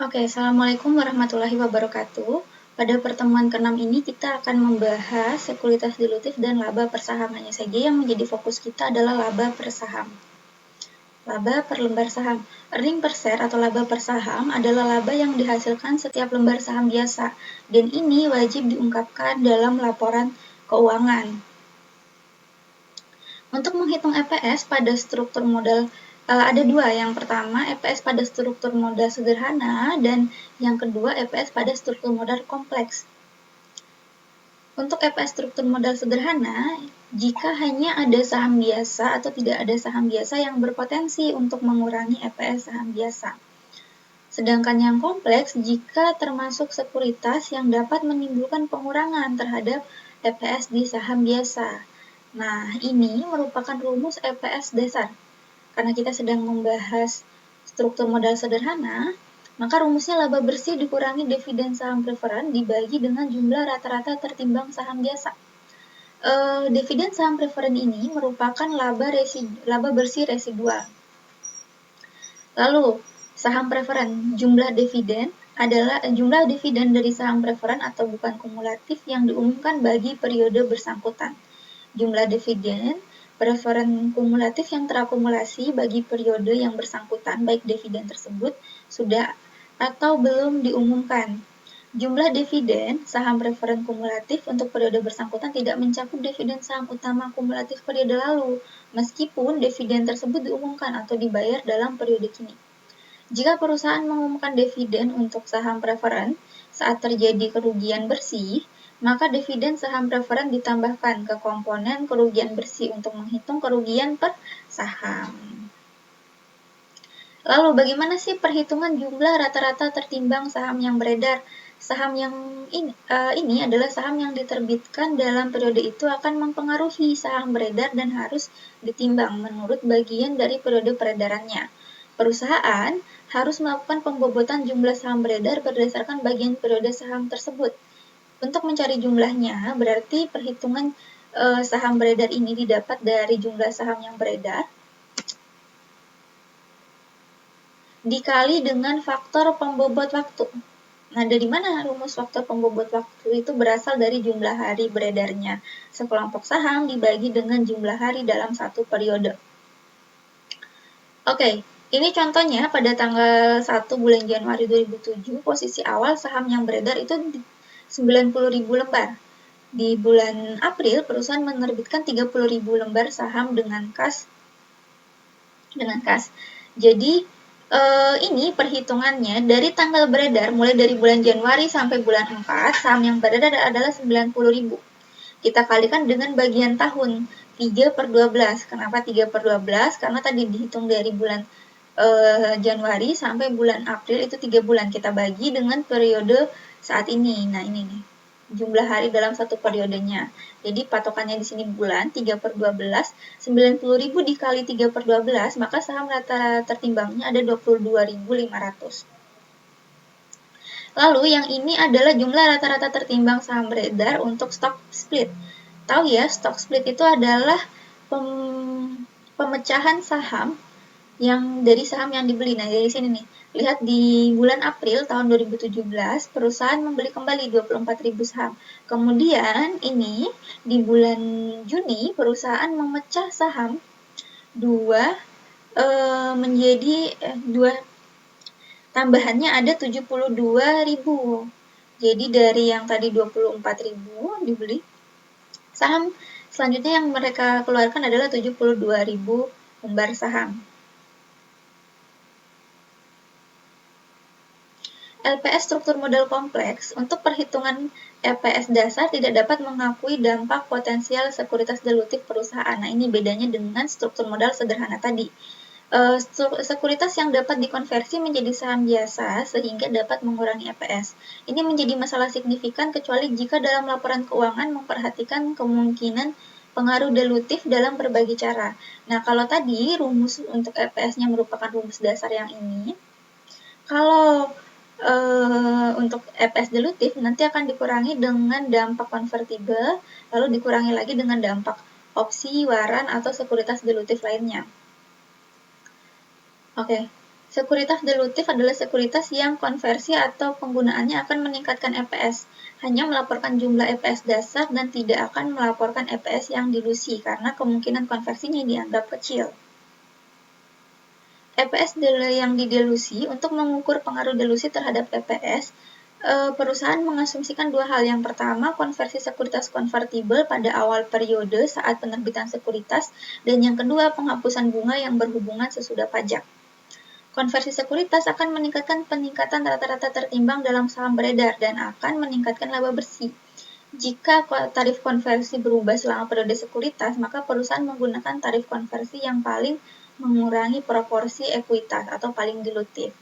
Oke, Assalamualaikum warahmatullahi wabarakatuh. Pada pertemuan ke-6 ini kita akan membahas sekuritas dilutif dan laba per saham. Hanya saja yang menjadi fokus kita adalah laba per saham. Laba per lembar saham. Earning per share atau laba per saham adalah laba yang dihasilkan setiap lembar saham biasa, dan ini wajib diungkapkan dalam laporan keuangan. Untuk menghitung EPS pada struktur modal ada dua. Yang pertama, EPS pada struktur modal sederhana, dan yang kedua, EPS pada struktur modal kompleks. Untuk EPS struktur modal sederhana, jika hanya ada saham biasa atau tidak ada saham biasa yang berpotensi untuk mengurangi EPS saham biasa. Sedangkan yang kompleks jika termasuk sekuritas yang dapat menimbulkan pengurangan terhadap EPS di saham biasa. Nah, ini merupakan rumus EPS dasar. Karena kita sedang membahas struktur modal sederhana, maka rumusnya laba bersih dikurangi dividen saham preferen dibagi dengan jumlah rata-rata tertimbang saham biasa. Dividen saham preferen ini merupakan laba bersih residual. Lalu, saham preferen, jumlah dividen dari saham preferen atau bukan kumulatif yang diumumkan bagi periode bersangkutan. Jumlah dividen preferen kumulatif yang terakumulasi bagi periode yang bersangkutan, baik dividen tersebut sudah atau belum diumumkan. Jumlah dividen saham preferen kumulatif untuk periode bersangkutan tidak mencakup dividen saham utama kumulatif periode lalu, meskipun dividen tersebut diumumkan atau dibayar dalam periode kini. Jika perusahaan mengumumkan dividen untuk saham preferen saat terjadi kerugian bersih, maka dividen saham preferen ditambahkan ke komponen kerugian bersih untuk menghitung kerugian per saham. Lalu bagaimana sih perhitungan jumlah rata-rata tertimbang saham yang beredar? Saham yang ini adalah saham yang diterbitkan dalam periode itu akan mempengaruhi saham beredar dan harus ditimbang menurut bagian dari periode peredarannya. Perusahaan harus melakukan pembobotan jumlah saham beredar berdasarkan bagian periode saham tersebut. Untuk mencari jumlahnya, berarti perhitungan saham beredar ini didapat dari jumlah saham yang beredar dikali dengan faktor pembobot waktu. Nah, dari mana rumus faktor pembobot waktu itu berasal dari jumlah hari beredarnya sekelompok saham dibagi dengan jumlah hari dalam satu periode. Oke, ini contohnya pada tanggal 1 bulan Januari 2007, posisi awal saham yang beredar itu 90.000 lembar. Di bulan April, perusahaan menerbitkan 30.000 lembar saham dengan kas. Jadi, ini perhitungannya dari tanggal beredar, mulai dari bulan Januari sampai bulan 4, saham yang beredar adalah 90.000. Kita kalikan dengan bagian tahun, 3/12. Kenapa 3/12? Karena tadi dihitung dari bulan Januari sampai bulan April itu 3 bulan. Kita bagi dengan periode saat ini. Nah, ini nih, jumlah hari dalam satu periodenya. Jadi patokannya di sini bulan, 3/12, 90.000 dikali 3/12, maka saham rata tertimbangnya ada 22.500. Lalu yang ini adalah jumlah rata-rata tertimbang saham beredar untuk stock split. Tahu ya, stock split itu adalah pemecahan saham yang dari saham yang dibeli. Nah, dari sini nih, lihat di bulan April tahun 2017, perusahaan membeli kembali 24.000 saham. Kemudian ini di bulan Juni, perusahaan memecah saham menjadi tambahannya ada 72.000. Jadi dari yang tadi 24.000 dibeli, saham selanjutnya yang mereka keluarkan adalah 72.000 lembar saham. LPS struktur modal kompleks, untuk perhitungan EPS dasar tidak dapat mengakui dampak potensial sekuritas dilutif perusahaan. Nah, ini bedanya dengan struktur modal sederhana tadi. Sekuritas yang dapat dikonversi menjadi saham biasa sehingga dapat mengurangi EPS. Ini menjadi masalah signifikan kecuali jika dalam laporan keuangan memperhatikan kemungkinan pengaruh dilutif dalam berbagai cara. Nah, kalau tadi rumus untuk EPS-nya merupakan rumus dasar yang ini, kalau untuk EPS dilutif nanti akan dikurangi dengan dampak konvertibel, lalu dikurangi lagi dengan dampak opsi, waran, atau sekuritas dilutif lainnya. Oke, Sekuritas dilutif adalah sekuritas yang konversi atau penggunaannya akan meningkatkan EPS, hanya melaporkan jumlah EPS dasar dan tidak akan melaporkan EPS yang dilusi karena kemungkinan konversinya dianggap kecil. EPS yang didelusi, untuk mengukur pengaruh delusi terhadap EPS, perusahaan mengasumsikan dua hal. Yang pertama, konversi sekuritas konvertibel pada awal periode saat penerbitan sekuritas, dan yang kedua, penghapusan bunga yang berhubungan sesudah pajak. Konversi sekuritas akan meningkatkan peningkatan rata-rata tertimbang dalam saham beredar dan akan meningkatkan laba bersih. Jika tarif konversi berubah selama periode sekuritas, maka perusahaan menggunakan tarif konversi yang paling mengurangi proporsi ekuitas atau paling dilutif.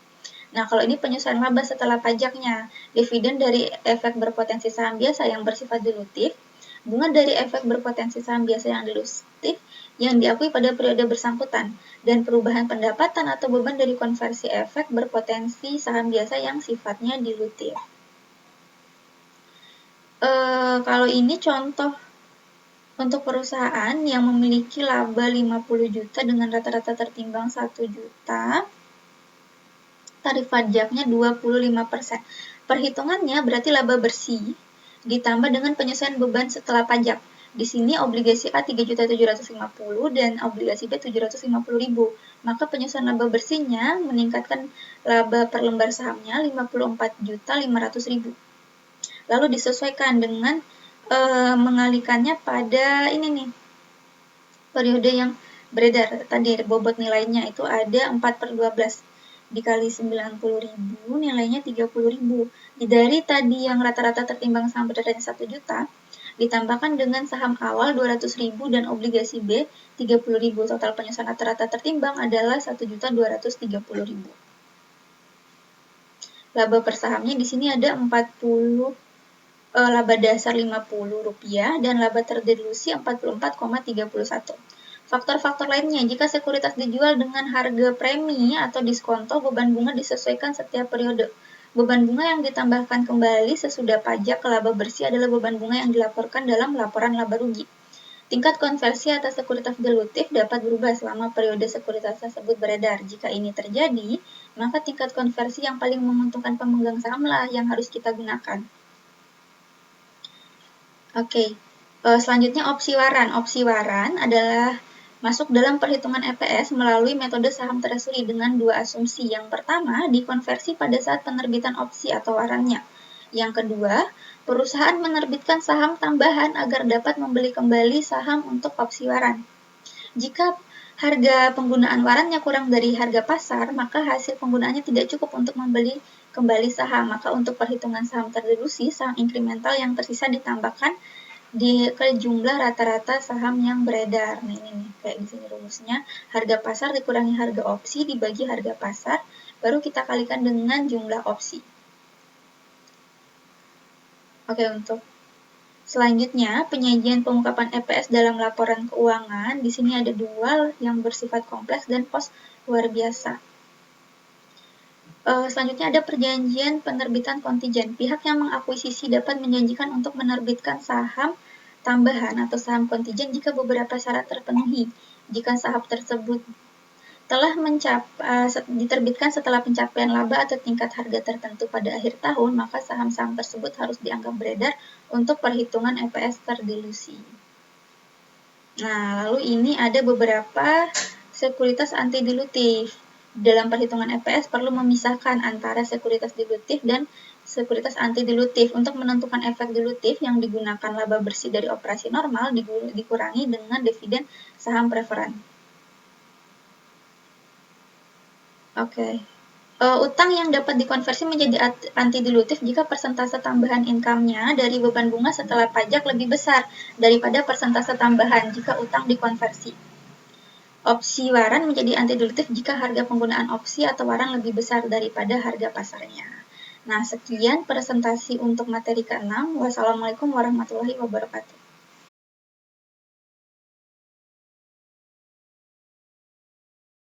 Nah, kalau ini penyesuaian laba setelah pajaknya, dividen dari efek berpotensi saham biasa yang bersifat dilutif, bunga dari efek berpotensi saham biasa yang dilutif yang diakui pada periode bersangkutan, dan perubahan pendapatan atau beban dari konversi efek berpotensi saham biasa yang sifatnya dilutif. Kalau ini contoh untuk perusahaan yang memiliki laba 50 juta dengan rata-rata tertimbang 1 juta, tarif pajaknya 25%. Perhitungannya berarti laba bersih ditambah dengan penyesuaian beban setelah pajak. Di sini obligasi A 3.750 dan obligasi B 750.000. Maka penyesuaian laba bersihnya meningkatkan laba per lembar sahamnya 54.500.000. Lalu disesuaikan dengan mengalihkannya pada ini nih, periode yang beredar tadi, bobot nilainya itu ada 4/12 dikali 90.000, nilainya 30.000. Dari tadi yang rata-rata tertimbang saham berdarahnya 1 juta, ditambahkan dengan saham awal 200.000 dan obligasi B 30.000. Total penyesuaian rata-rata tertimbang adalah 1.230.000. Laba per sahamnya di sini ada 40, laba dasar Rp50 dan laba terdelusi 44,31. Faktor-faktor lainnya, jika sekuritas dijual dengan harga premi atau diskonto, beban bunga disesuaikan setiap periode. Beban bunga yang ditambahkan kembali sesudah pajak ke laba bersih adalah beban bunga yang dilaporkan dalam laporan laba rugi. Tingkat konversi atas sekuritas dilutif dapat berubah selama periode sekuritas tersebut beredar. Jika ini terjadi, maka tingkat konversi yang paling menguntungkan pemegang sahamlah yang harus kita gunakan. Oke, selanjutnya opsi waran. Opsi waran adalah masuk dalam perhitungan EPS melalui metode saham treasury dengan dua asumsi. Yang pertama, dikonversi pada saat penerbitan opsi atau warannya. Yang kedua, perusahaan menerbitkan saham tambahan agar dapat membeli kembali saham untuk opsi waran. Jika harga penggunaan warannya kurang dari harga pasar, maka hasil penggunaannya tidak cukup untuk membeli kembali saham. Maka untuk perhitungan saham terdelusi, saham inkremental yang tersisa ditambahkan ke jumlah rata-rata saham yang beredar. Nah, ini nih, kayak di sini rumusnya, harga pasar dikurangi harga opsi dibagi harga pasar, baru kita kalikan dengan jumlah opsi. Oke, untuk selanjutnya, penyajian pengungkapan EPS dalam laporan keuangan. Di sini ada dua yang bersifat kompleks dan pos luar biasa. Selanjutnya ada perjanjian penerbitan kontingen. Pihak yang mengakuisisi dapat menjanjikan untuk menerbitkan saham tambahan atau saham kontingen jika beberapa syarat terpenuhi. Jika saham tersebut telah diterbitkan setelah pencapaian laba atau tingkat harga tertentu pada akhir tahun, maka saham-saham tersebut harus dianggap beredar untuk perhitungan EPS terdilusi. Nah, lalu ini ada beberapa sekuritas anti dilutif. Dalam perhitungan EPS perlu memisahkan antara sekuritas dilutif dan sekuritas anti dilutif. Untuk menentukan efek dilutif yang digunakan laba bersih dari operasi normal dikurangi dengan dividen saham preferen. Oke. Utang yang dapat dikonversi menjadi anti dilutif jika persentase tambahan income-nya dari beban bunga setelah pajak lebih besar daripada persentase tambahan jika utang dikonversi. Opsi waran menjadi anti dilutif jika harga penggunaan opsi atau waran lebih besar daripada harga pasarnya. Nah, sekian presentasi untuk materi ke-6. Wassalamualaikum warahmatullahi wabarakatuh.